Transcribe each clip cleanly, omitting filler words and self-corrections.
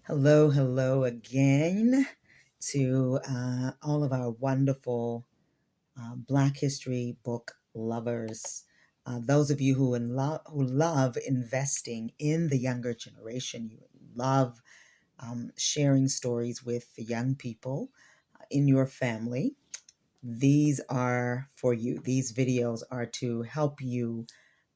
Hello, hello again to all of our wonderful Black History book lovers. Those of you who love investing in the younger generation, you love sharing stories with the young people in your family. These are for you. These videos are to help you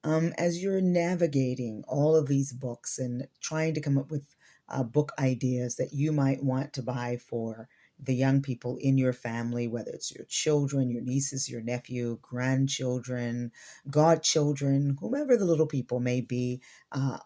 as you're navigating all of these books and trying to come up with book ideas that you might want to buy for the young people in your family, whether it's your children, your nieces, your nephew, grandchildren, godchildren, whomever the little people may be,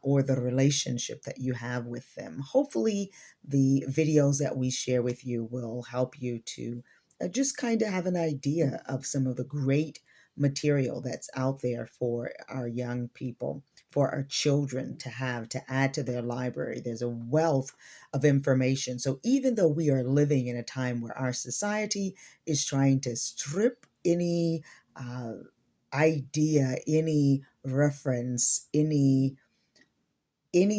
or the relationship that you have with them. Hopefully, the videos that we share with you will help you to just kind of have an idea of some of the great material that's out there for our young people, for our children to have to add to their library. There's a wealth of information. So even though we are living in a time where our society is trying to strip any uh, idea, any reference, any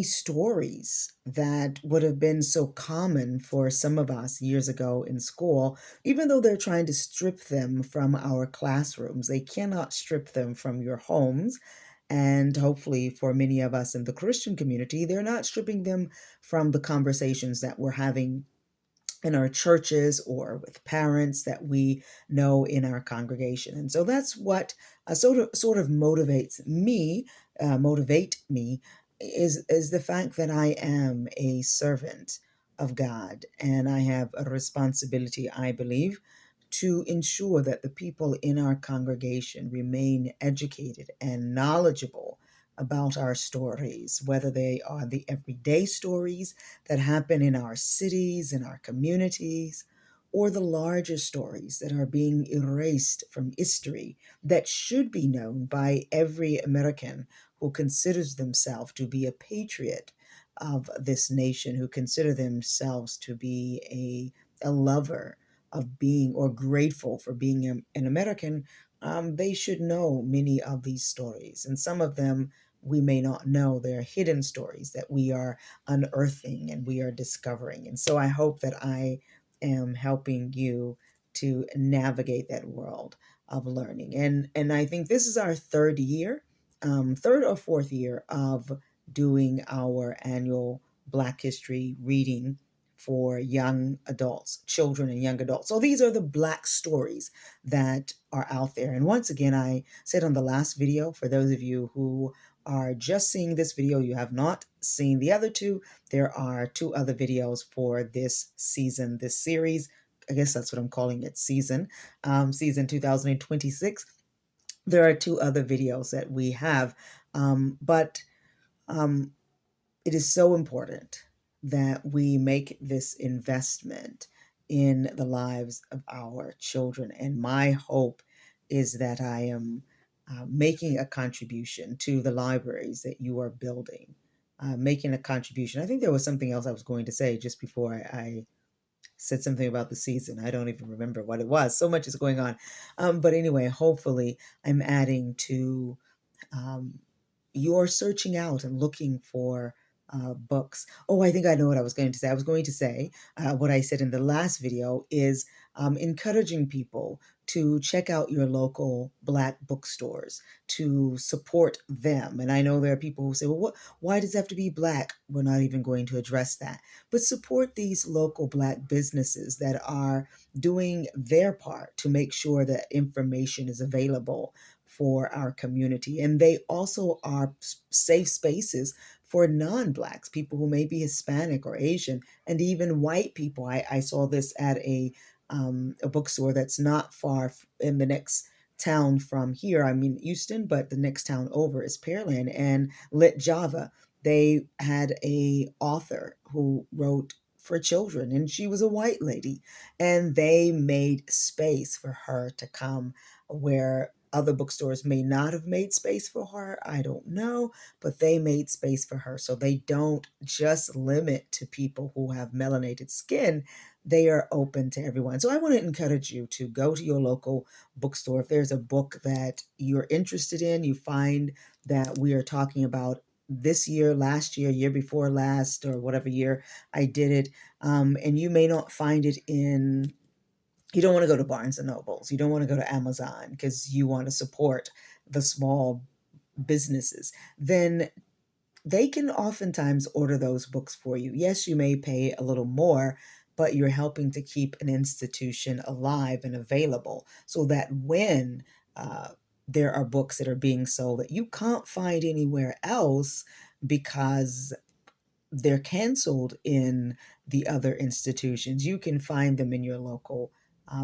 stories that would have been so common for some of us years ago in school, even though they're trying to strip them from our classrooms, they cannot strip them from your homes. And hopefully, for many of us in the Christian community, they're not stripping them from the conversations that we're having in our churches or with parents that we know in our congregation. And so that's what sort of motivate me is the fact that I am a servant of God and I have a responsibility, I believe, to ensure that the people in our congregation remain educated and knowledgeable about our stories, whether they are the everyday stories that happen in our cities, in our communities, or the larger stories that are being erased from history that should be known by every American who considers themselves to be a patriot of this nation, who consider themselves to be a lover of being or grateful for being an American. They should know many of these stories, and some of them we may not know. They're hidden stories that we are unearthing and we are discovering. And so I hope that I am helping you to navigate that world of learning. And I think this is our third year, third or fourth year of doing our annual Black History reading for young adults, children and young adults. So these are the Black stories that are out there. And once again, I said on the last video, for those of you who are just seeing this video, you have not seen the other two, there are two other videos for this season, this series. I guess that's what I'm calling it, season 2026. There are two other videos that we have, but um, it is so important that we make this investment in the lives of our children. And my hope is that I am making a contribution to the libraries that you are building, making a contribution. I think there was something else I was going to say just before I said something about the season. I don't even remember what it was. So much is going on. But anyway, hopefully, I'm adding to um, you're searching out and looking for books. Oh, I think I know what I was going to say. I was going to say what I said in the last video is encouraging people to check out your local Black bookstores, to support them. And I know there are people who say, well, why does it have to be Black? We're not even going to address that. But support these local Black businesses that are doing their part to make sure that information is available for our community. And they also are safe spaces for non-Blacks, people who may be Hispanic or Asian, and even white people. I saw this at a bookstore that's not far in the next town from here. I mean, Houston, but the next town over is Pearland and Lit Java. They had a author who wrote for children, and she was a white lady, and they made space for her to come where other bookstores may not have made space for her. I don't know, but they made space for her. So they don't just limit to people who have melanated skin. They are open to everyone. So I want to encourage you to go to your local bookstore. If there's a book that you're interested in, you find that we are talking about this year, last year, year before last, or whatever year I did it. And you may not find it in, you don't want to go to Barnes and Nobles. You don't want to go to Amazon because you want to support the small businesses. Then they can oftentimes order those books for you. Yes, you may pay a little more, but you're helping to keep an institution alive and available so that when uh, there are books that are being sold that you can't find anywhere else because they're canceled in the other institutions, you can find them in your local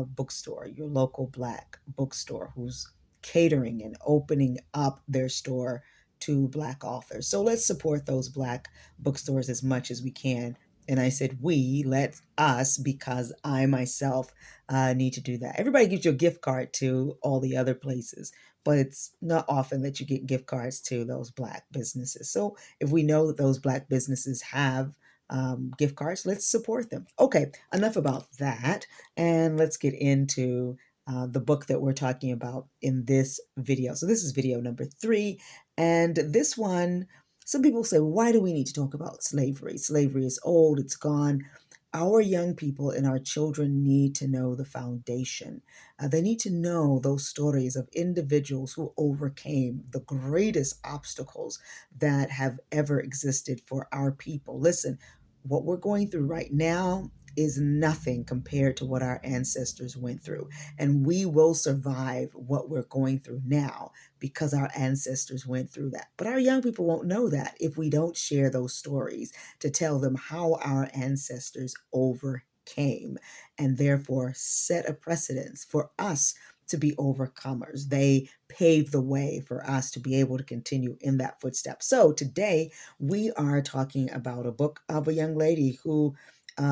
bookstore, your local Black bookstore who's catering and opening up their store to Black authors. So let's support those Black bookstores as much as we can. And I said, we, let us, because I myself need to do that. Everybody gives you a gift card to all the other places, but it's not often that you get gift cards to those Black businesses. So if we know that those Black businesses have gift cards, let's support them. Okay, enough about that. And let's get into the book that we're talking about in this video. So this is video number 3. And this one, some people say, well, why do we need to talk about slavery? Slavery is old, it's gone. Our young people and our children need to know the foundation. They need to know those stories of individuals who overcame the greatest obstacles that have ever existed for our people. Listen, what we're going through right now is nothing compared to what our ancestors went through. And we will survive what we're going through now because our ancestors went through that. But our young people won't know that if we don't share those stories to tell them how our ancestors overcame and therefore set a precedence for us to be overcomers. They paved the way for us to be able to continue in that footstep. So today we are talking about a book of a young lady who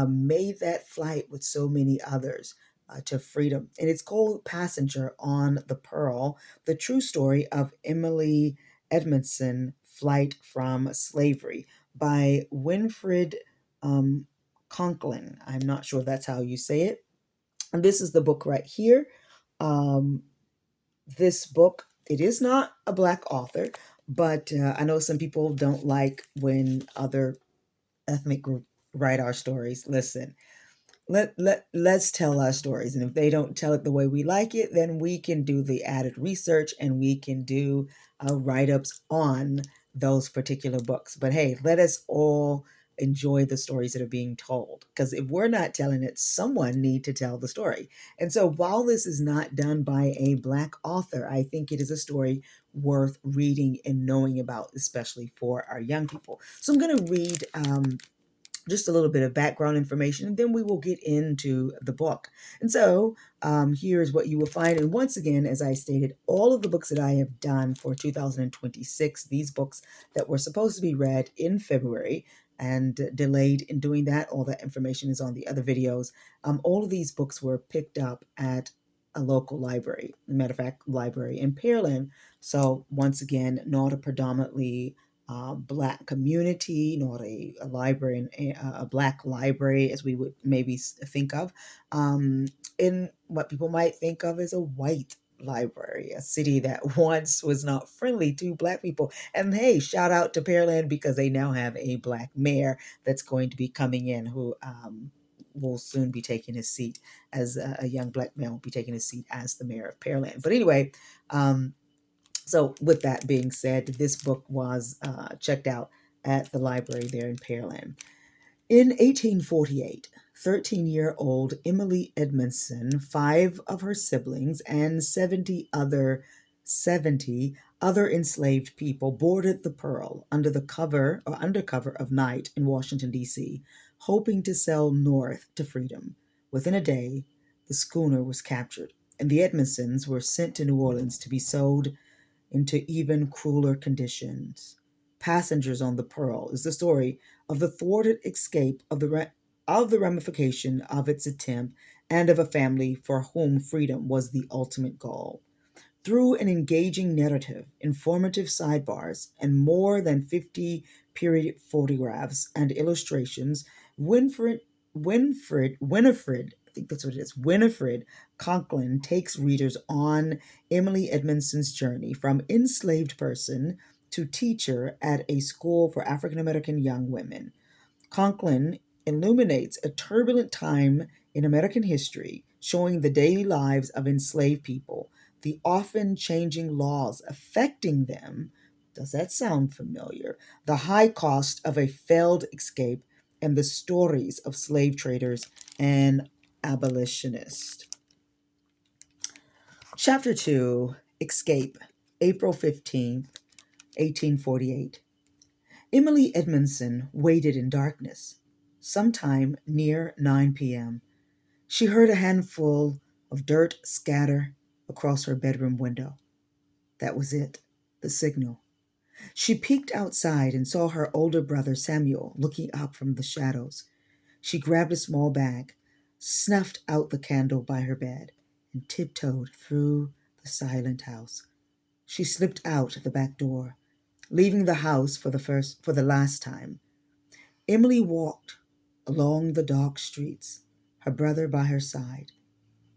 made that flight with so many others to freedom. And it's called Passenger on the Pearl, the true story of Emily Edmonson, Flight from Slavery by Winifred Conkling. I'm not sure that's how you say it. And this is the book right here. Um, this book, it is not a Black author, but I know some people don't like when other ethnic group write our stories. Listen, let's tell our stories, and if they don't tell it the way we like it, then we can do the added research and we can do write-ups on those particular books. But hey, let us all enjoy the stories that are being told, because if we're not telling it, someone need to tell the story. And so while this is not done by a Black author, I think it is a story worth reading and knowing about, especially for our young people. So I'm going to read just a little bit of background information, and then we will get into the book. And so here's what you will find. And once again, as I stated, all of the books that I have done for 2026, these books that were supposed to be read in February and delayed in doing that, all that information is on the other videos. All of these books were picked up at a local library, matter of fact, library in Pearland. So once again, not a predominantly Black community, not a library, a Black library as we would maybe think of, in what people might think of as a white library, a city that once was not friendly to Black people. And hey, shout out to Pearland because they now have a Black mayor that's going to be coming in who will soon be taking his seat as a young Black male will be taking his seat as the mayor of Pearland. But anyway, so with that being said, this book was checked out at the library there in Pearland. In 1848, 13-year-old Emily Edmonson, 5 of her siblings, and 70 other enslaved people boarded the Pearl undercover of night in Washington, D.C., hoping to sail north to freedom. Within a day, the schooner was captured, and the Edmonsons were sent to New Orleans to be sold into even crueler conditions. Passengers on the Pearl is the story of the thwarted escape of the ramification of its attempt and of a family for whom freedom was the ultimate goal. Through an engaging narrative, informative sidebars, and more than 50 period photographs and illustrations, Winifred, I think that's what it is, Winifred Conkling takes readers on Emily Edmondson's journey from enslaved person to teacher at a school for African American young women. Conklin illuminates a turbulent time in American history, showing the daily lives of enslaved people, the often changing laws affecting them. Does that sound familiar? The high cost of a failed escape, and the stories of slave traders and abolitionists. Chapter 2, Escape, April 15th, 1848. Emily Edmonson waited in darkness. Sometime near 9 p.m., she heard a handful of dirt scatter across her bedroom window. That was it, the signal. She peeked outside and saw her older brother Samuel looking up from the shadows. She grabbed a small bag, snuffed out the candle by her bed, and tiptoed through the silent house. She slipped out the back door, leaving the house for the last time. Emily walked along the dark streets, her brother by her side.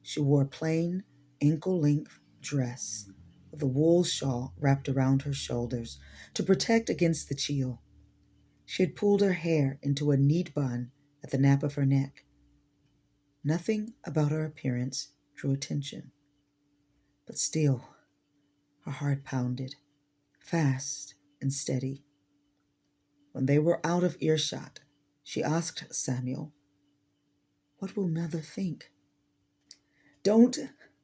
She wore a plain, ankle-length dress with a wool shawl wrapped around her shoulders to protect against the chill. She had pulled her hair into a neat bun at the nape of her neck. Nothing about her appearance drew attention, but still her heart pounded, fast and steady. When they were out of earshot, she asked Samuel, "What will Mother think?" "Don't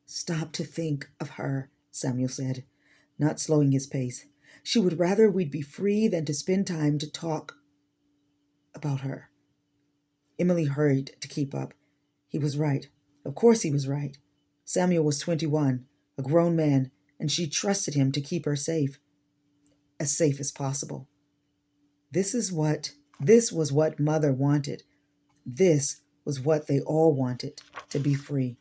stop to think of her," Samuel said, not slowing his pace. "She would rather we'd be free than to spend time to talk about her." Emily hurried to keep up. He was right. Of course he was right. Samuel was 21, a grown man, and she trusted him to keep her safe as possible. This was what Mother wanted. This was what they all wanted, to be free.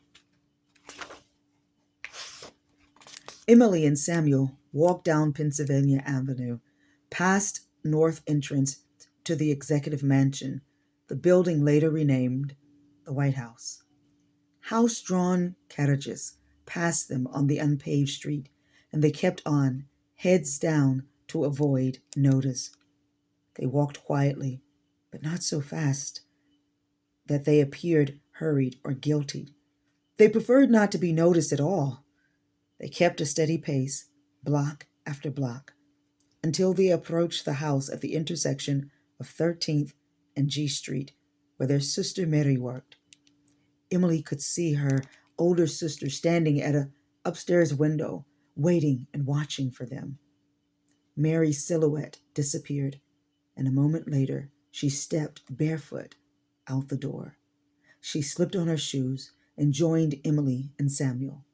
Emily and Samuel walked down Pennsylvania Avenue, past North Entrance to the Executive Mansion, the building later renamed the White House. House-drawn carriages passed them on the unpaved street, and they kept on, heads down, to avoid notice. They walked quietly, but not so fast that they appeared hurried or guilty. They preferred not to be noticed at all. They kept a steady pace, block after block, until they approached the house at the intersection of 13th and G Street, where their sister Mary worked. Emily could see her older sister standing at an upstairs window, waiting and watching for them. Mary's silhouette disappeared, and a moment later she stepped barefoot out the door. She slipped on her shoes and joined Emily and Samuel.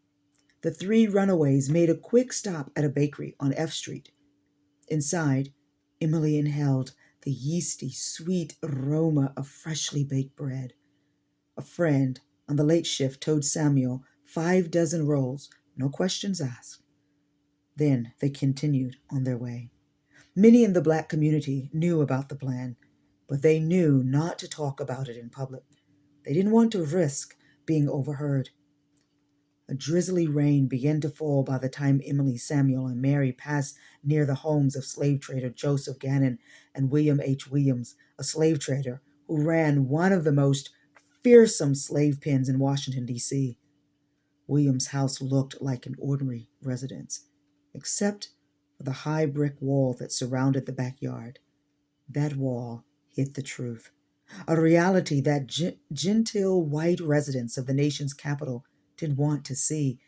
The three runaways made a quick stop at a bakery on F Street. Inside, Emily inhaled the yeasty, sweet aroma of freshly baked bread. A friend on the late shift told Samuel 5 dozen rolls, no questions asked. Then they continued on their way. Many in the Black community knew about the plan, but they knew not to talk about it in public. They didn't want to risk being overheard. A drizzly rain began to fall by the time Emily, Samuel, and Mary passed near the homes of slave trader Joseph Gannon and William H. Williams, a slave trader who ran one of the most fearsome slave pens in Washington, D.C. Williams' house looked like an ordinary residence, except for the high brick wall that surrounded the backyard. That wall hid the truth, a reality that genteel white residents of the nation's capital didn't want to see,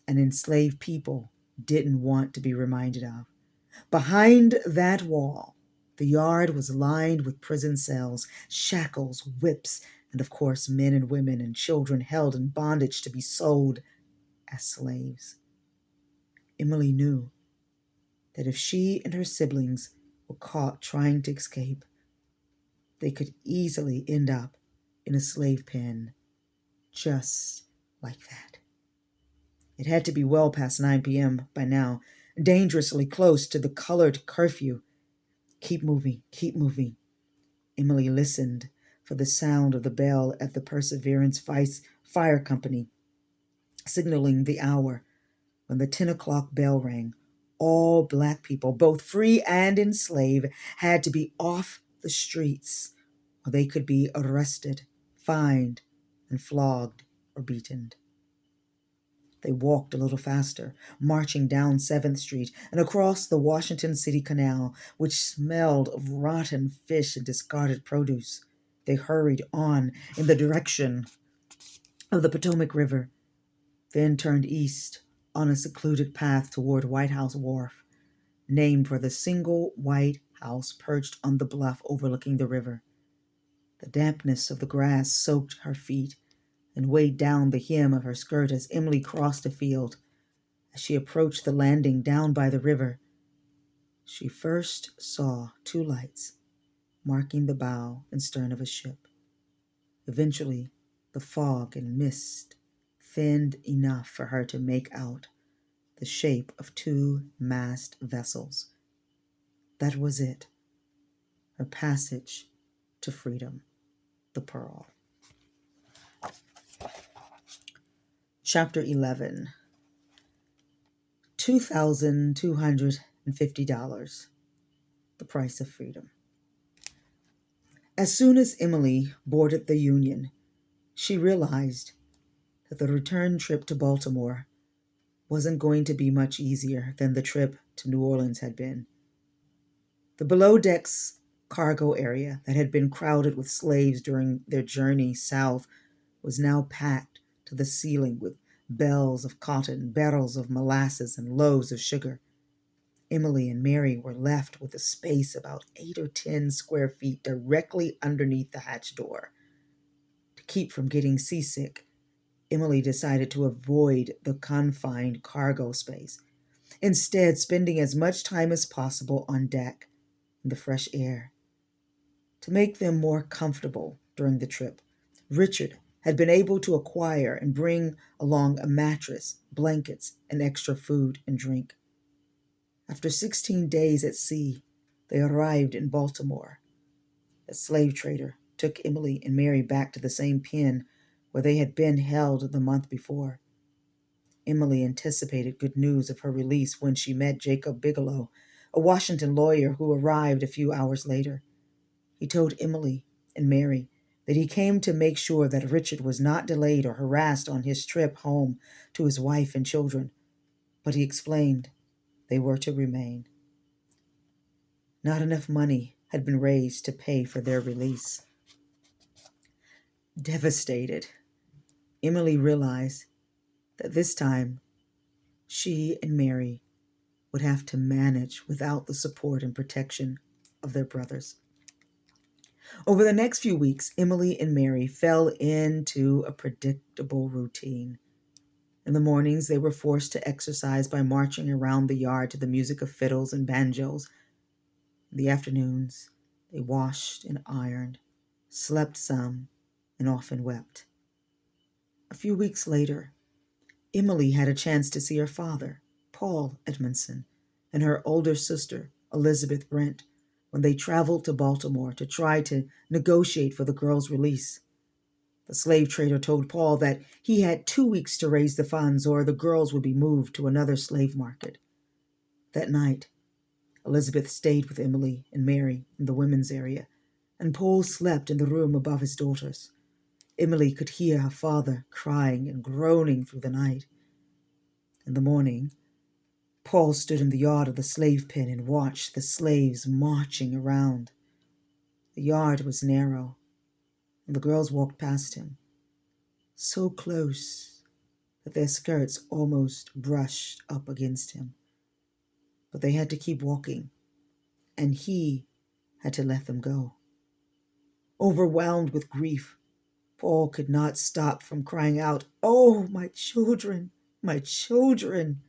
and enslaved people didn't want to be reminded of. Behind that wall, the yard was lined with prison cells, shackles, whips, and of course men and women and children held in bondage to be sold as slaves. Emily knew that if she and her siblings were caught trying to escape, they could easily end up in a slave pen just like that. It had to be well past 9 p.m. by now, dangerously close to the colored curfew. Keep moving, keep moving. Emily listened for the sound of the bell at the Perseverance Fire Company, signaling the hour. When the 10 o'clock bell rang, All Black people, both free and enslaved, had to be off the streets, or they could be arrested, fined, and flogged or beaten. They walked a little faster, marching down 7th Street and across the Washington City Canal, which smelled of rotten fish and discarded produce. They hurried on in the direction of the Potomac River, then turned east on a secluded path toward White House Wharf, named for the single white house perched on the bluff overlooking the river. The dampness of the grass soaked her feet and weighed down the hem of her skirt as Emily crossed a field. As she approached the landing down by the river, she first saw 2 lights marking the bow and stern of a ship. Eventually, the fog and mist thinned enough for her to make out the shape of 2 massed vessels. That was it, her passage to freedom, the Pearl. Chapter 11. $2,250, the price of freedom. As soon as Emily boarded the Union, she realized that the return trip to Baltimore wasn't going to be much easier than the trip to New Orleans had been. The below decks cargo area that had been crowded with slaves during their journey south was now packed to the ceiling with bales of cotton, barrels of molasses, and loaves of sugar. Emily and Mary were left with a space about 8 or 10 square feet directly underneath the hatch door. To keep from getting seasick, Emily decided to avoid the confined cargo space, instead spending as much time as possible on deck in the fresh air. To make them more comfortable during the trip, Richard had been able to acquire and bring along a mattress, blankets, and extra food and drink. After 16 days at sea, they arrived in Baltimore. The slave trader took Emily and Mary back to the same pen where they had been held the month before. Emily anticipated good news of her release when she met Jacob Bigelow, a Washington lawyer who arrived a few hours later. He told Emily and Mary that he came to make sure that Richard was not delayed or harassed on his trip home to his wife and children, but he explained they were to remain. Not enough money had been raised to pay for their release. Devastated, Emily realized that this time she and Mary would have to manage without the support and protection of their brothers. Over the next few weeks, Emily and Mary fell into a predictable routine. In the mornings, they were forced to exercise by marching around the yard to the music of fiddles and banjos. In the afternoons, they washed and ironed, slept some, and often wept. A few weeks later, Emily had a chance to see her father, Paul Edmonson, and her older sister, Elizabeth Brent, when they traveled to Baltimore to try to negotiate for the girls' release. The slave trader told Paul that he had 2 weeks to raise the funds or the girls would be moved to another slave market. That night, Elizabeth stayed with Emily and Mary in the women's area, and Paul slept in the room above his daughters. Emily could hear her father crying and groaning through the night. In the morning, Paul stood in the yard of the slave pen and watched the slaves marching around. The yard was narrow, and the girls walked past him, so close that their skirts almost brushed up against him. But they had to keep walking, and he had to let them go. Overwhelmed with grief, Paul could not stop from crying out, "Oh, my children, my children!"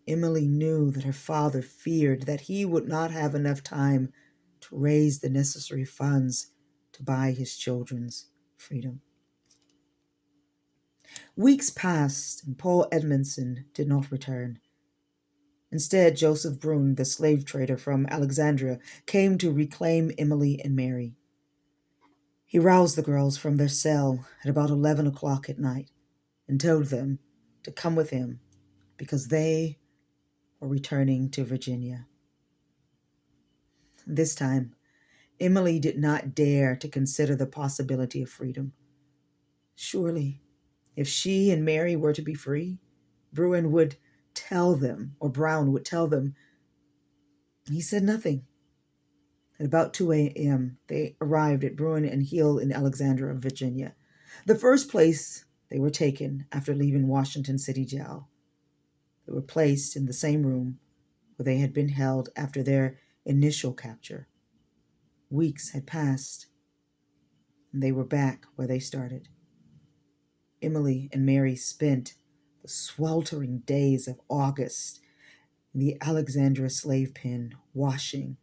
Emily knew that her father feared that he would not have enough time to raise the necessary funds to buy his children's freedom. Weeks passed, and Paul Edmonson did not return. Instead, Joseph Brune, the slave trader from Alexandria, came to reclaim Emily and Mary. He roused the girls from their cell at about 11 o'clock at night and told them to come with him because they or returning to Virginia. This time, Emily did not dare to consider the possibility of freedom. Surely, if she and Mary were to be free, Bruin would tell them, or Brown would tell them. He said nothing. At about 2 a.m., they arrived at Bruin and Hill in Alexandria, Virginia, the first place they were taken after leaving Washington City Jail. They were placed in the same room where they had been held after their initial capture. Weeks had passed, and they were back where they started. Emily and Mary spent the sweltering days of August in the Alexandria slave pen, washing,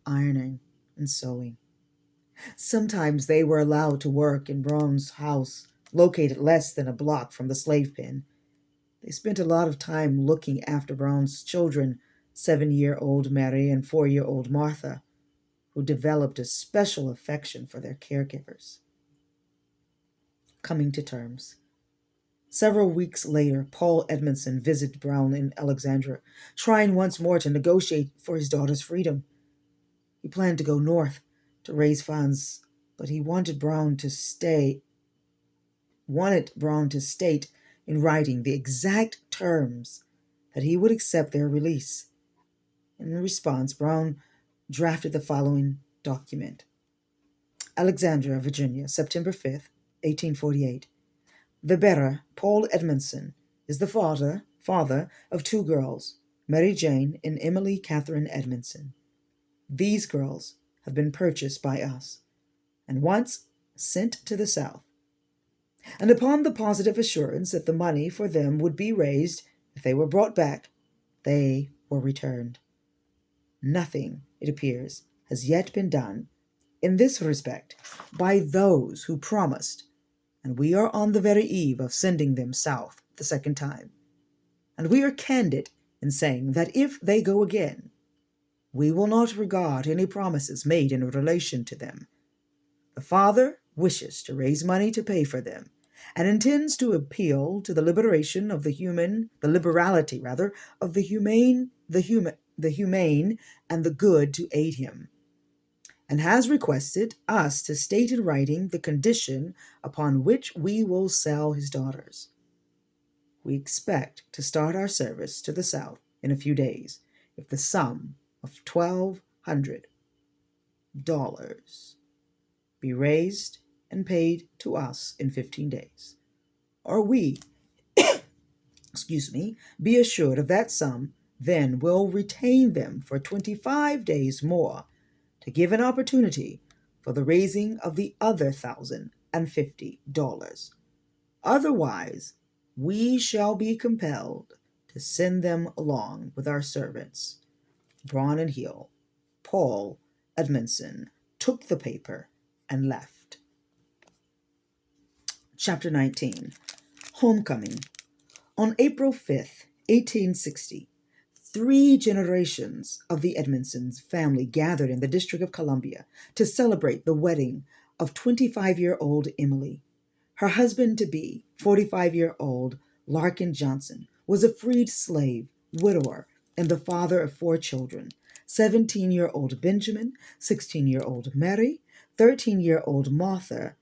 ironing, and sewing. Sometimes they were allowed to work in Brown's house, located less than a block from the slave pen. They spent a lot of time looking after Brown's children, 7-year-old Mary and 4-year-old Martha, who developed a special affection for their caregivers. Coming to terms. Several weeks later, Paul Edmonson visited Brown in Alexandria, trying once more to negotiate for his daughter's freedom. He planned to go north to raise funds, but he wanted Brown to state in writing the exact terms that he would accept their release. In response, Brown drafted the following document. Alexandria, Virginia, September 5th, 1848. The bearer, Paul Edmonson, is the father of 2 girls, Mary Jane and Emily Catherine Edmonson. These girls have been purchased by us and once sent to the South. And upon the positive assurance that the money for them would be raised if they were brought back, they were returned. Nothing, it appears, has yet been done in this respect by those who promised, and we are on the very eve of sending them south the second time. And we are candid in saying that if they go again, we will not regard any promises made in relation to them. The father wishes to raise money to pay for them, and intends to appeal to the liberality of the humane and the good to aid him, and has requested us to state in writing the condition upon which we will sell his daughters. We expect to start our service to the South in a few days, if the sum of $1,200 be raised and paid to us in 15 days, or we, be assured of that sum, then will retain them for 25 days more to give an opportunity for the raising of the other $1,050. Otherwise, we shall be compelled to send them along with our servants. Braun and Hill. Paul Edmonson took the paper and left. Chapter 19. Homecoming. On April 5th, 1860, 3 generations of the Edmonsons family gathered in the District of Columbia to celebrate the wedding of 25-year-old Emily. Her husband-to-be, 45-year-old Larkin Johnson, was a freed slave, widower, and the father of 4 children: 17-year-old Benjamin, 16-year-old Mary, 13-year-old Martha,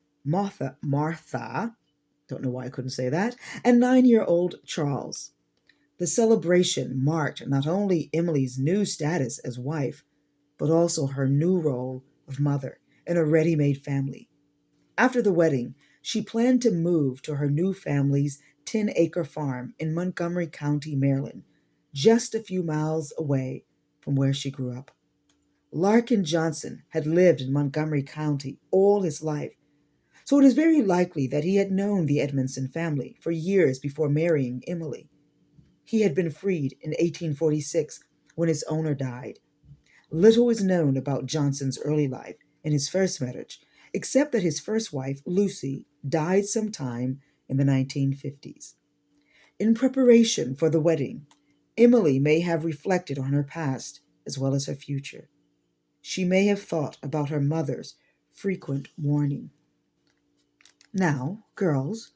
don't know why I couldn't say that, and 9-year-old Charles. The celebration marked not only Emily's new status as wife, but also her new role of mother in a ready-made family. After the wedding, she planned to move to her new family's 10-acre farm in Montgomery County, Maryland, just a few miles away from where she grew up. Larkin Johnson had lived in Montgomery County all his life, so it is very likely that he had known the Edmondson family for years before marrying Emily. He had been freed in 1846 when his owner died. Little is known about Johnson's early life and his first marriage, except that his first wife, Lucy, died sometime in the 1950s. In preparation for the wedding, Emily may have reflected on her past as well as her future. She may have thought about her mother's frequent warning. Now, girls,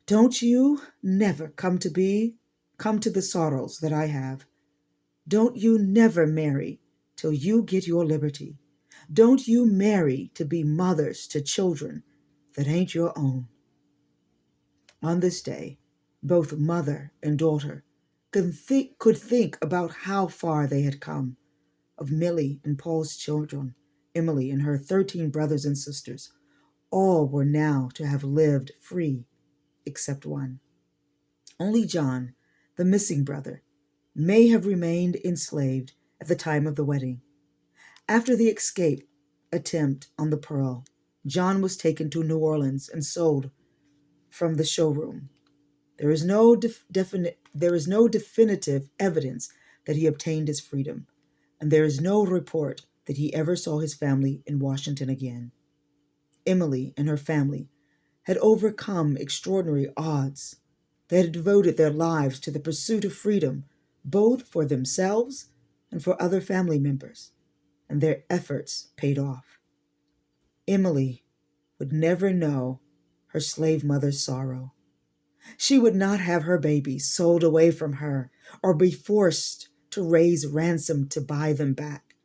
don't you never come to the sorrows that I have. Don't you never marry till you get your liberty. Don't you marry to be mothers to children that ain't your own. On this day, both mother and daughter could think about how far they had come. Of Millie and Paul's children, Emily and her 13 brothers and sisters, all were now to have lived free except one. Only John, the missing brother, may have remained enslaved at the time of the wedding. After the escape attempt on the Pearl, John was taken to New Orleans and sold from the showroom. There is no definitive evidence that he obtained his freedom, and there is no report that he ever saw his family in Washington again. Emily and her family had overcome extraordinary odds. They had devoted their lives to the pursuit of freedom, both for themselves and for other family members, and their efforts paid off. Emily would never know her slave mother's sorrow. She would not have her babies sold away from her or be forced to raise ransom to buy them back.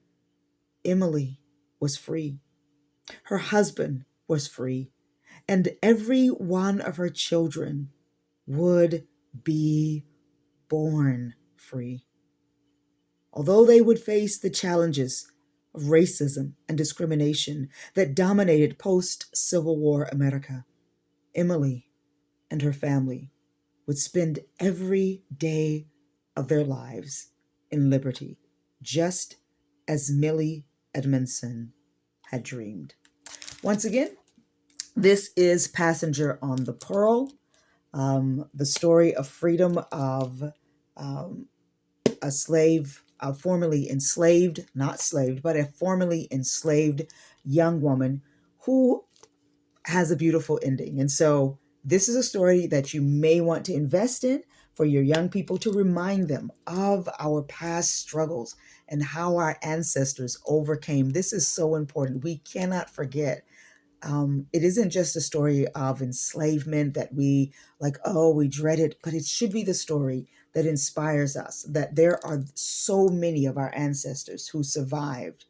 Emily was free. Her husband was free, and every one of her children would be born free. Although they would face the challenges of racism and discrimination that dominated post-Civil War America, Emily and her family would spend every day of their lives in liberty, just as Millie Edmonson had dreamed. Once again, this is Passenger on the Pearl, the story of freedom of a slave, a formerly enslaved, not slaved, but a formerly enslaved young woman who has a beautiful ending. And so this is a story that you may want to invest in for your young people to remind them of our past struggles and how our ancestors overcame. This is so important. We cannot forget. It isn't just a story of enslavement that we like, oh, we dread it, but it should be the story that inspires us, that there are so many of our ancestors who survived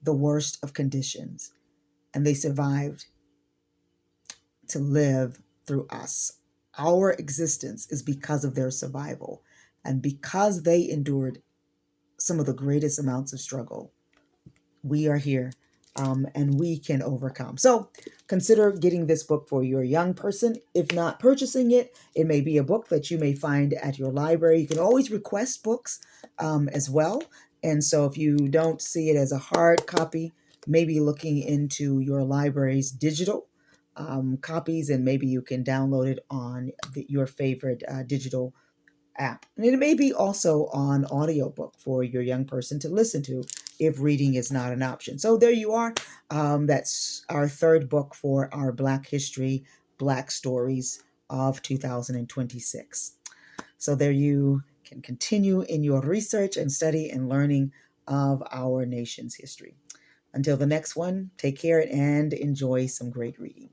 the worst of conditions, and they survived to live through us. Our existence is because of their survival, and because they endured some of the greatest amounts of struggle, we are here, and we can overcome. So consider getting this book for your young person. If not purchasing it, it may be a book that you may find at your library. You can always request books as well. And so if you don't see it as a hard copy, maybe looking into your library's digital copies, and maybe you can download it on your favorite digital app. And it may be also on audiobook for your young person to listen to if reading is not an option. So there you are. That's our third book for our Black History, Black Stories of 2026. So there you can continue in your research and study and learning of our nation's history. Until the next one, take care and enjoy some great reading.